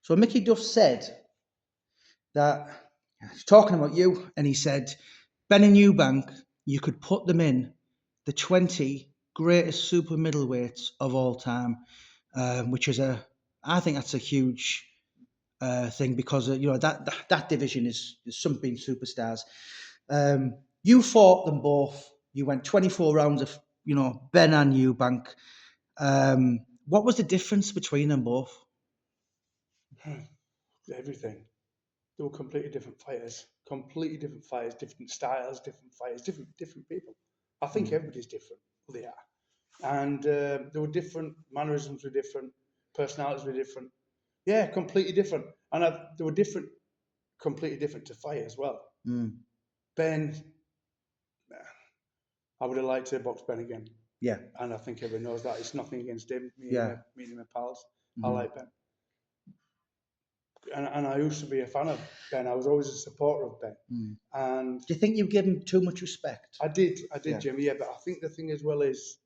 So Mickey Duff said that he's talking about you, and he said, Benn and Eubank, you could put them in the 20 greatest super middleweights of all time, which is I think that's a huge thing because that division is some being superstars. You fought them both. You went 24 rounds of Benn and Eubank. What was the difference between them both? Everything. They were completely different fighters, different styles, different fighters, different people. I think everybody's different. Well, they are, and there were different mannerisms, were different personalities, were different. Yeah, completely different, and they were completely different to fight as well. Benn, I would have liked to box Benn again. Yeah, and I think everyone knows that. It's nothing against him. Me and my pals. I like Benn. And I used to be a fan of Benn. I was always a supporter of Benn. And do you think you give him too much respect? I did, Jim. Yeah, but I think the thing as well is,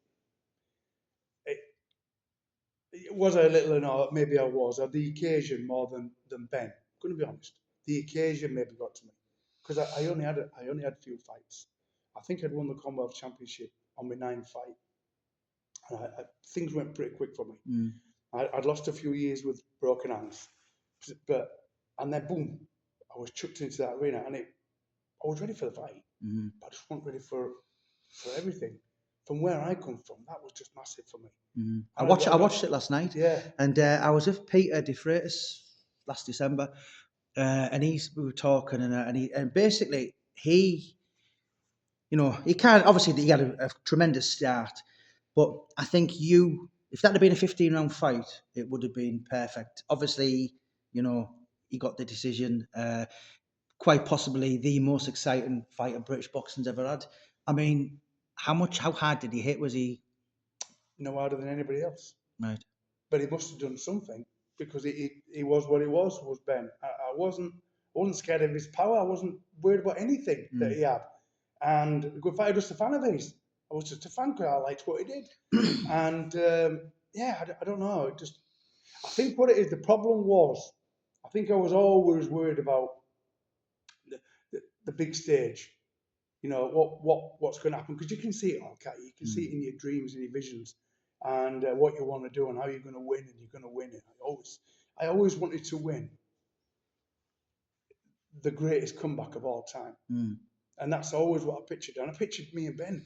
was I a little, or maybe I was, or the occasion more than Benn. I'm going to be honest. The occasion maybe got to me because I only had a few fights. I think I'd won the Commonwealth Championship on my 9th fight, and things went pretty quick for me. I'd lost a few years with broken hands. And then boom, I was chucked into that arena, and I was ready for the fight, but I just wasn't ready for everything. From where I come from, that was just massive for me. I watched it last night, yeah, and I was with Peter De Freitas last December, and we were talking, and basically he can't, obviously he had a tremendous start, but I think if that had been a 15-round fight, it would have been perfect. Obviously, he got the decision, quite possibly the most exciting fight British boxing's ever had. I mean, how hard did he hit? Was he no harder than anybody else? right? But he must have done something because he was what he was Benn. I wasn't scared of his power. I wasn't worried about anything that he had. And if I was just a fan of his, I was just a fan because I liked what he did. And I don't know. I think what it is, the problem was, I think I was always worried about the big stage. What's going to happen, because you can see it all, can't you? You can see it in your dreams and your visions, and what you want to do and how you're going to win, and you're going to win it. I always wanted to win the greatest comeback of all time, and that's always what I pictured. And I pictured me and Benn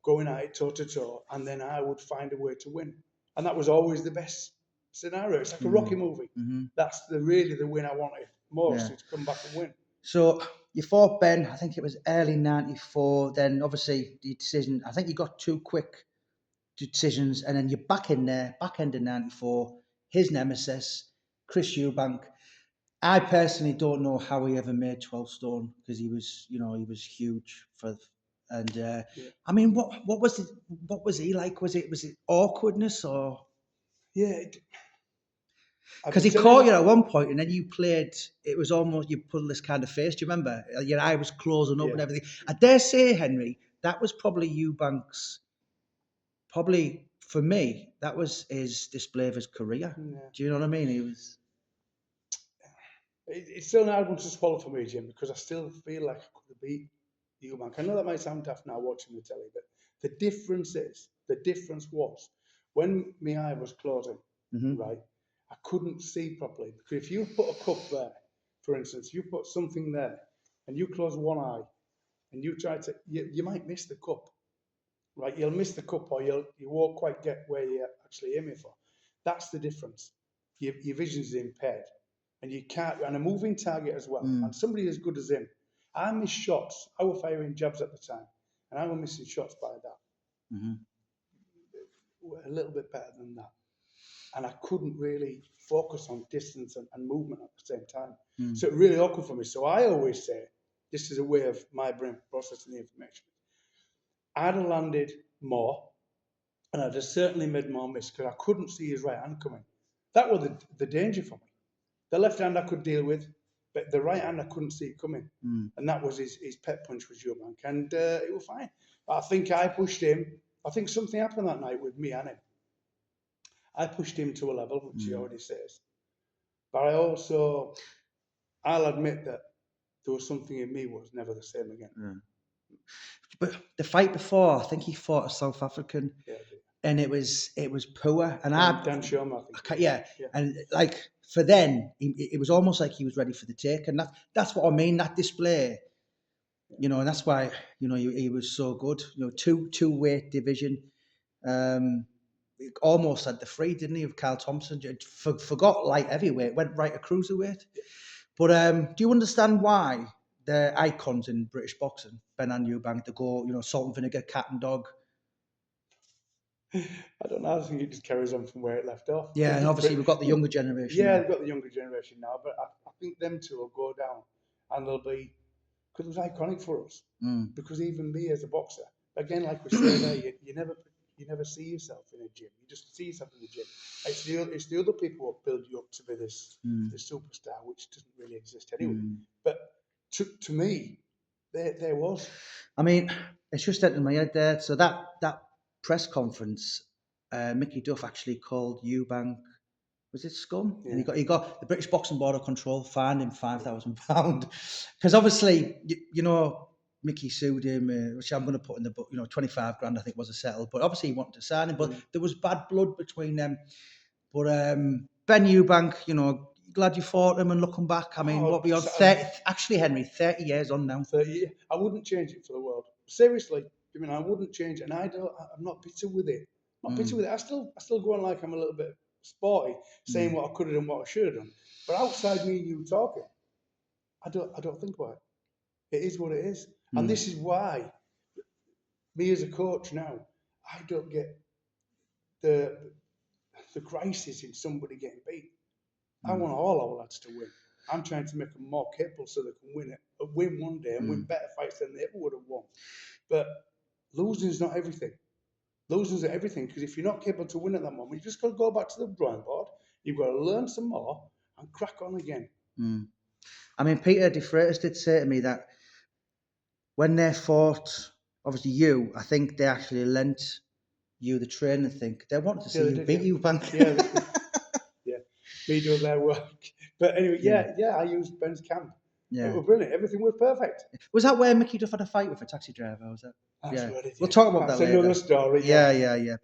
going at it toe to toe, and then I would find a way to win, and that was always the best scenario. It's like a Rocky movie. That's really the win I wanted most, is to come back and win. So you fought Benn, I think it was early 94. Then obviously the decision, I think you got 2 quick decisions, and then you're back in there, back end of 94. His nemesis, Chris Eubank. I personally don't know how he ever made 12 stone, because he was huge for. And I mean, what was he like? Was it awkwardness or? Yeah. Because he caught you at one point, and then you played. It was almost, you put this kind of face. Do you remember? Your eye was closing up and everything. I dare say, Henry, that was probably Eubank's. Probably for me, that was his display of his career. Yeah. Do you know what I mean? He was. It's still an hard one to swallow for me, Jim, because I still feel like I could have beat Eubank. I know that might sound daft now watching the telly, but the difference was when my eye was closing, right, I couldn't see properly. Because if you put a cup there, for instance, you put something there, and you close one eye, and you try to, you might miss the cup, right? You'll miss the cup, or you won't quite get where you're actually aiming for. That's the difference. Your vision's impaired. And you can't, and a moving target as well. And somebody as good as him, I missed shots. I was firing jabs at the time, and I was missing shots by that. A little bit better than that. And I couldn't really focus on distance and movement at the same time. So it really awkward for me. So I always say, this is a way of my brain processing the information. I'd have landed more, and I'd have certainly made more miss, because I couldn't see his right hand coming. That was the danger for me. The left hand I could deal with, but the right hand I couldn't see it coming. And that was his pet punch with Eubank. And it was fine. But I think I pushed him. I think something happened that night with me and him. I pushed him to a level, which he already says. But I'll admit that there was something in me was never the same again. Yeah. But the fight before, I think he fought a South African, Yeah, and it was poor. And Dan Sherman, I think. yeah, Yeah. and like for then, it was almost like he was ready for the take, and that's what I mean. That display, and that's why he was so good. Two weight division. Almost had the free, didn't he, of Carl Thompson? Forgot light heavyweight, went right to cruiserweight. But do you understand why the icons in British boxing, Benn and Eubank, they go, salt and vinegar, cat and dog? I don't know. I think it just carries on from where it left off. Yeah, and obviously we've got the younger generation. Yeah, now. they've got the younger generation now, but I think them two will go down, and they'll be because it was iconic for us. Mm. Because even me as a boxer, again, like we say there, you never see yourself in a gym. You just see yourself in the gym. It's the other people who build you up to be this superstar, which doesn't really exist anyway. But to me, there was. I mean, it's just entered my head there. So that press conference, Mickey Duff actually called Eubank. Was it scum? Yeah. And he got the British Boxing Board of Control fined him £5,000 because obviously Mickey sued him, which I'm going to put in the book. 25 grand I think was a settle, but obviously he wanted to sign him. But there was bad blood between them. But Benn Eubank, glad you fought him. And looking back, I mean, what we on 30? Actually, Henry, 30 years on now. 30 years. I wouldn't change it for the world. Seriously, I wouldn't change it, and I'm not bitter with it. Not bitter with it. I still go on like I'm a little bit sporty, saying what I could have done, what I should have done. But outside me and you talking, I don't think about it. It is what it is, and this is why me as a coach now, I don't get the crisis in somebody getting beat. I want all our lads to win. I'm trying to make them more capable so they can win one day and win better fights than they ever would have won. But losing is not everything. Losing is everything, because if you're not capable to win at that moment, you just got to go back to the drawing board. You've got to learn some more and crack on again. I mean, Peter De Freitas did say to me that when they fought, obviously I think they actually lent you the training thing. They wanted to see you beat Eubank. Yeah, me doing their work. But anyway, I used Benn's camp. Yeah. It was brilliant. Everything was perfect. Was that where Mickey Duff had a fight with a taxi driver? Was that? That's what it is. We'll talk about that later. That's another story. Yeah.